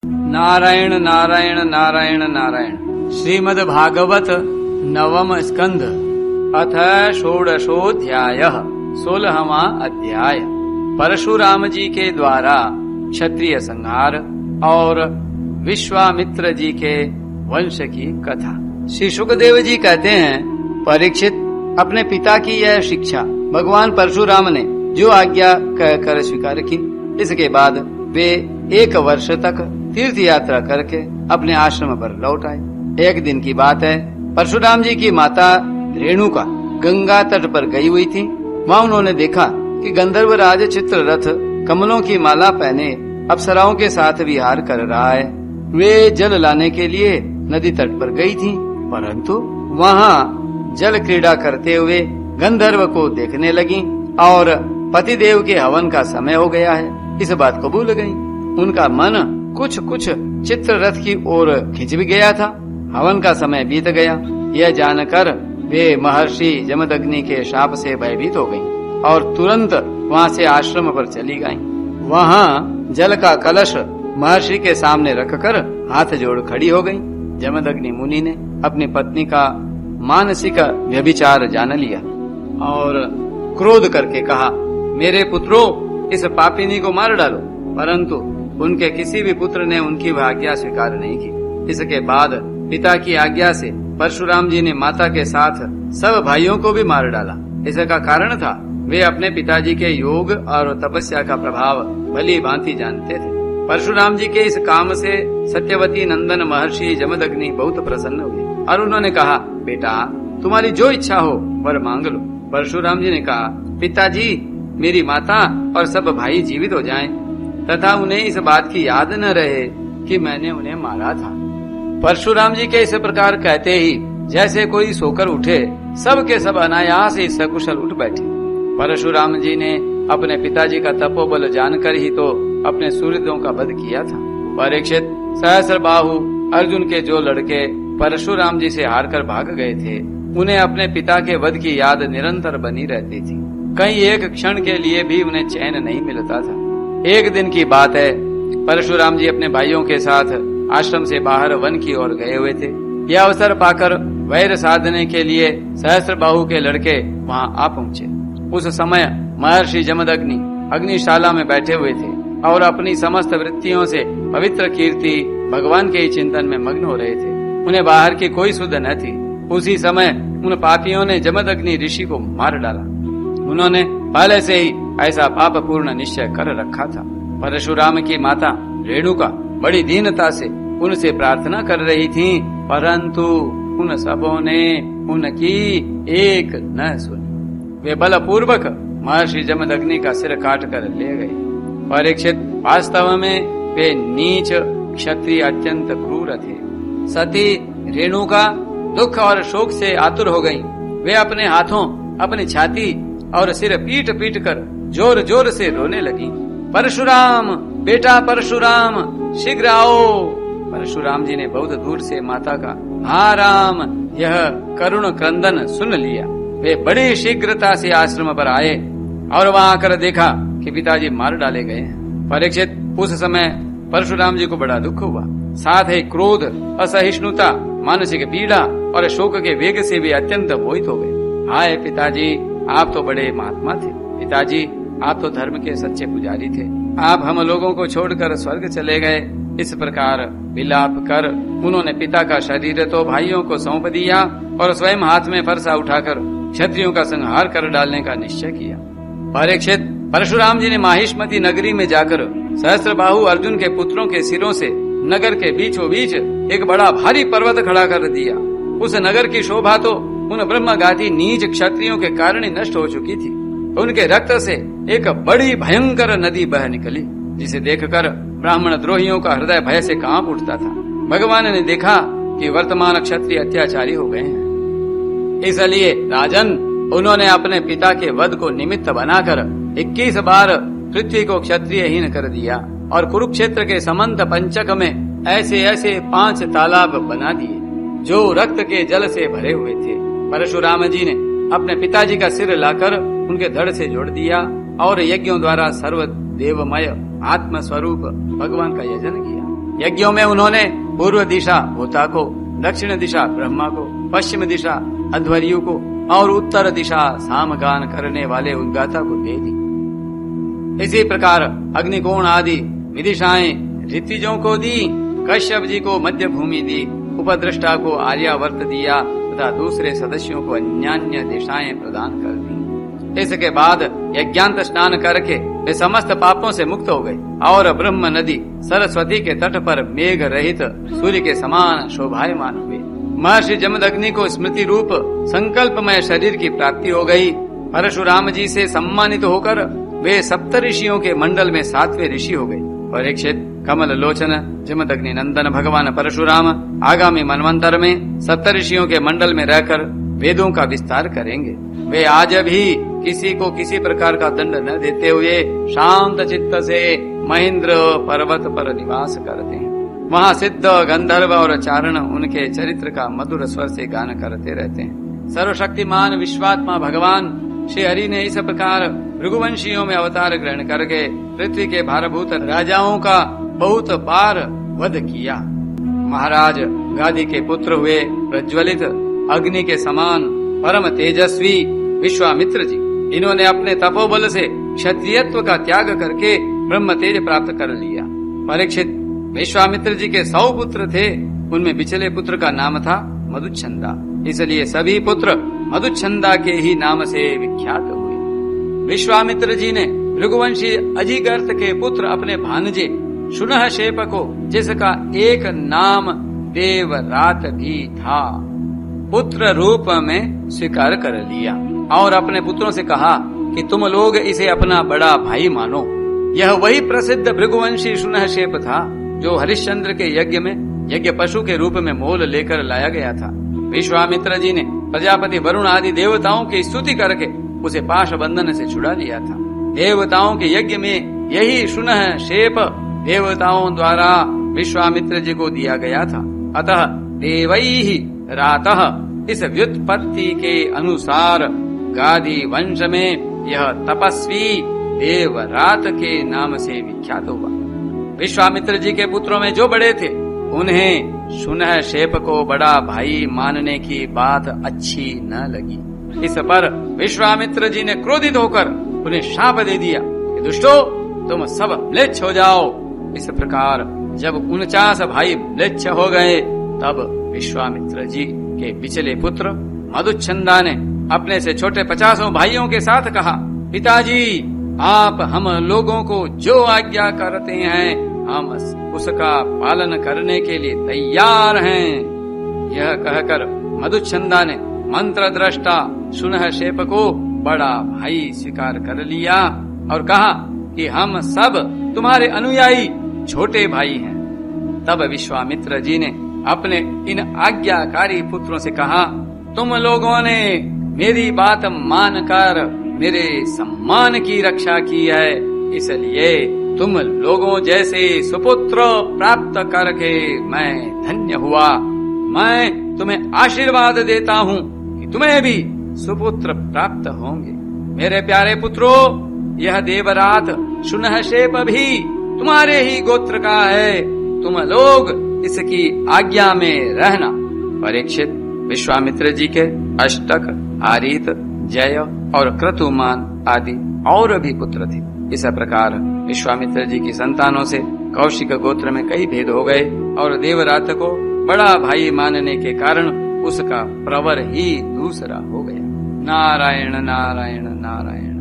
नारायण नारायण नारायण नारायण। श्रीमद् भागवत नवम स्कंध अथ षोडशोऽध्यायः 16वां अध्याय। परशुराम जी के द्वारा क्षत्रिय संहार और विश्वामित्र जी के वंश की कथा। श्री शुकदेव जी कहते हैं, परीक्षित, अपने पिता की यह शिक्षा भगवान परशुराम ने जो आज्ञा कहकर स्वीकार की, इसके बाद वे 1 वर्ष तक तीर्थ यात्रा करके अपने आश्रम पर लौट आए। एक दिन की बात है, परशुराम जी की माता रेणुका गंगा तट पर गई हुई थी। वहाँ उन्होंने देखा कि गंधर्वराज चित्ररथ कमलों की माला पहने अप्सराओं के साथ विहार कर रहा है। वे जल लाने के लिए नदी तट पर गई थी, परंतु वहाँ जल क्रीड़ा करते हुए गंधर्व को देखने लगी और पतिदेव के हवन का समय हो गया है, इस बात को भूल गई। उनका मन कुछ चित्ररथ की ओर खिंच भी गया था। हवन का समय बीत गया। यह जानकर वे महर्षि जमदग्नि के शाप से भयभीत हो गईं और तुरंत वहाँ से आश्रम पर चली गईं। वहाँ जल का कलश महर्षि के सामने रखकर हाथ जोड़ खड़ी हो गईं। जमदग्नि मुनि ने अपनी पत्नी का मानसिक व्यभिचार जान लिया और क्रोध करके कहा, मेरे पुत्रों, इस पापिनी को मार डालो। परंतु उनके किसी भी पुत्र ने उनकी वह आज्ञा स्वीकार नहीं की। इसके बाद पिता की आज्ञा से परशुराम जी ने माता के साथ सब भाइयों को भी मार डाला। इसका कारण था, वे अपने पिताजी के योग और तपस्या का प्रभाव भली भांति जानते थे। परशुराम जी के इस काम से सत्यवती नंदन महर्षि जमदग्नि बहुत प्रसन्न हुए और उन्होंने कहा, बेटा, तुम्हारी जो इच्छा हो वर मांग लो। परशुराम जी ने कहा, पिताजी, मेरी माता और सब भाई जीवित हो जाएं तथा उन्हें इस बात की याद न रहे कि मैंने उन्हें मारा था। परशुराम जी के इस प्रकार कहते ही जैसे कोई सोकर उठे, सब के सब अनायास ही सकुशल उठ बैठे। परशुराम जी ने अपने पिताजी का तपोबल जानकर ही तो अपने सूर्यों का वध किया था। परीक्षित, सहस्त्रबाहु अर्जुन के जो लड़के परशुराम जी से हारकर भाग गए थे, उन्हें अपने पिता के वध की याद निरंतर बनी रहती थी। कहीं एक क्षण के लिए भी उन्हें चैन नहीं मिलता था। एक दिन की बात है, परशुराम जी अपने भाइयों के साथ आश्रम से बाहर वन की ओर गए हुए थे। यह अवसर पाकर वैर साधने के लिए सहस्त्रबाहु के लड़के वहां आ पहुंचे। उस समय महर्षि जमदग्नि अग्निशाला में बैठे हुए थे और अपनी समस्त वृत्तियों से पवित्र कीर्ति भगवान के ही चिंतन में मग्न हो रहे थे। उन्हें बाहर की कोई सुध न थी। उसी समय उन पापियों ने जमदग्नि ऋषि को मार डाला। उन्होंने पहले से ही ऐसा पाप पूर्ण निश्चय कर रखा था। परशुराम की माता रेणुका बड़ी दीनता से उनसे प्रार्थना कर रही थी, परंतु उन सबों ने उनकी एक न सुनी। वे बलपूर्वक महर्षि जमदग्नि का सिर काट कर ले गए। परीक्षित, वास्तव में वे नीच क्षत्रिय अत्यंत क्रूर थे। सती रेणुका दुख और शोक से आतुर हो गईं। वे अपने हाथों, अपनी छाती और सिर पीट पीट कर जोर जोर से रोने लगी। परशुराम, बेटा परशुराम, शीघ्र आओ। परशुराम जी ने बहुत दूर से माता का हाँ राम यह करुण क्रंदन सुन लिया। वे बड़ी शीघ्रता से आश्रम पर आए और वहां आकर देखा कि पिताजी मार डाले गए हैं। परीक्षित, उस समय परशुराम जी को बड़ा दुख हुआ। साथ ही क्रोध, असहिष्णुता, मानसिक पीड़ा और शोक के वेग से भी अत्यंत मोहित हो गए। हाय पिताजी, आप तो बड़े महात्मा थे। पिताजी, आप तो धर्म के सच्चे पुजारी थे। आप हम लोगों को छोड़कर स्वर्ग चले गए। इस प्रकार विलाप कर उन्होंने पिता का शरीर तो भाइयों को सौंप दिया और स्वयं हाथ में फरसा उठाकर क्षत्रियों का संहार कर डालने का निश्चय किया। परीक्षित, परशुराम जी ने माहिष्मती नगरी में जाकर सहस्त्रबाहु अर्जुन के पुत्रों के सिरों से नगर के बीचों बीच एक बड़ा भारी पर्वत खड़ा कर दिया। उस नगर की शोभा तो उन ब्रह्मघाती नीच क्षत्रियों के कारण ही नष्ट हो चुकी थी। उनके रक्त से एक बड़ी भयंकर नदी बह निकली, जिसे देखकर ब्राह्मण द्रोहियों का हृदय भय से कांप उठता था। भगवान ने देखा कि वर्तमान क्षत्रिय अत्याचारी हो गए हैं, इसलिए राजन, उन्होंने अपने पिता के वध को निमित्त बनाकर 21 बार पृथ्वी को क्षत्रियहीन कर दिया और कुरुक्षेत्र के समंत पंचक में ऐसे ऐसे 5 तालाब बना दिए जो रक्त के जल से भरे हुए थे। परशुराम जी ने अपने पिताजी का सिर लाकर उनके धड़ से जोड़ दिया और यज्ञों द्वारा सर्व देवमय आत्म स्वरूप भगवान का यजन किया। यज्ञों में उन्होंने पूर्व दिशा होता को, दक्षिण दिशा ब्रह्मा को, पश्चिम दिशा अध्वर्यु को और उत्तर दिशा सामगान करने वाले उद्गाता को दे दी। इसी प्रकार अग्निकोण आदि विदिशाएं ऋतिजों को दी, कश्यप जी को मध्य भूमि दी, उपद्रष्टा को आर्यावर्त दिया तथा दूसरे सदस्यों को अन्यान्य दिशाएं प्रदान कर दी। इसके बाद यज्ञांत स्नान करके वे समस्त पापों से मुक्त हो गए और ब्रह्म नदी सरस्वती के तट पर मेघ रहित सूर्य के समान शोभायमान हुए। महर्षि जमदग्नि को स्मृति रूप संकल्पमय शरीर की प्राप्ति हो गई। परशुराम जी से सम्मानित होकर वे सप्तऋषियों के मंडल में 7वें ऋषि हो गए। परीक्षित, कमल लोचन जमदग्नि नंदन भगवान परशुराम आगामी मनवंतर में सप्तऋषियों के मंडल में रहकर वेदों का विस्तार करेंगे। वे आज भी किसी को किसी प्रकार का दंड न देते हुए शांत चित्त से महेंद्र पर्वत पर निवास करते हैं। वहाँ सिद्ध गंधर्व और चारण उनके चरित्र का मधुर स्वर से गान करते रहते हैं। सर्वशक्तिमान विश्वात्मा भगवान श्री हरि ने इस प्रकार भृगुवंशियों में अवतार ग्रहण करके पृथ्वी के भारभूत राजाओं का बहुत बार वध किया। महाराज गादी के पुत्र हुए प्रज्वलित अग्नि के समान परम तेजस्वी विश्वामित्र जी। इन्होंने अपने तपोबल से क्षत्रियत्व का त्याग करके ब्रह्म तेज प्राप्त कर लिया। परीक्षित, विश्वामित्र जी के 100 पुत्र थे, उनमें पिछले पुत्र का नाम था मधुच्छंदा, इसलिए सभी पुत्र मधुच्छंदा के ही नाम से विख्यात हुए। विश्वामित्र जी ने भृगुवंशी अजिगर्त के पुत्र अपने भांजे शुनहशेप को, जिसका एक नाम देवरात भी था, पुत्र रूप में स्वीकार कर लिया और अपने पुत्रों से कहा कि तुम लोग इसे अपना बड़ा भाई मानो। यह वही प्रसिद्ध भृगुवंशी शुनहशेप था जो हरिश्चंद्र के यज्ञ में यज्ञ पशु के रूप में मोल लेकर लाया गया था। विश्वामित्र जी ने प्रजापति वरुण आदि देवताओं की स्तुति करके उसे पाश बंधन से छुड़ा लिया था। देवताओं के यज्ञ में यही शुनहशेप देवताओं द्वारा विश्वामित्र जी को दिया गया था। अतः देवैहि रातः इस व्युत्पत्ति के अनुसार गादी वंश में यह तपस्वी देवरात के नाम से विख्यात हुआ। विश्वामित्र जी के पुत्रों में जो बड़े थे उन्हें शुनहशेप को बड़ा भाई मानने की बात अच्छी न लगी। इस पर विश्वामित्र जी ने क्रोधित होकर उन्हें शाप दे दिया कि दुष्टो, तुम सब म्लेच्छ हो जाओ। इस प्रकार जब 49 भाई म्लेच्छ हो गए तब विश्वामित्र जी के पिछले पुत्र मधुच्छंदा ने अपने से छोटे 50 भाइयों के साथ कहा, पिताजी, आप हम लोगों को जो आज्ञा करते हैं हम उसका पालन करने के लिए तैयार हैं। यह कहकर मधुच्छंदा ने मंत्र दृष्टा शुनहशेप को बड़ा भाई स्वीकार कर लिया और कहा कि हम सब तुम्हारे अनुयायी छोटे भाई हैं। तब विश्वामित्र जी ने अपने इन आज्ञाकारी पुत्रों से कहा, तुम लोगों ने मेरी बात मानकर मेरे सम्मान की रक्षा की है, इसलिए तुम लोगों जैसे सुपुत्र प्राप्त करके मैं धन्य हुआ। मैं तुम्हें आशीर्वाद देता हूँ कि तुम्हें भी सुपुत्र प्राप्त होंगे। मेरे प्यारे पुत्रों, यह देवरात शुनहशेप भी तुम्हारे ही गोत्र का है, तुम लोग इसकी आज्ञा में रहना। परीक्षित, विश्वामित्र जी के अष्टक, आरित, जय और क्रतुमान आदि और भी पुत्र थे। इस प्रकार विश्वामित्र जी की संतानों से कौशिक गोत्र में कई भेद हो गए और देवरात को बड़ा भाई मानने के कारण उसका प्रवर ही दूसरा हो गया। नारायण नारायण नारायण।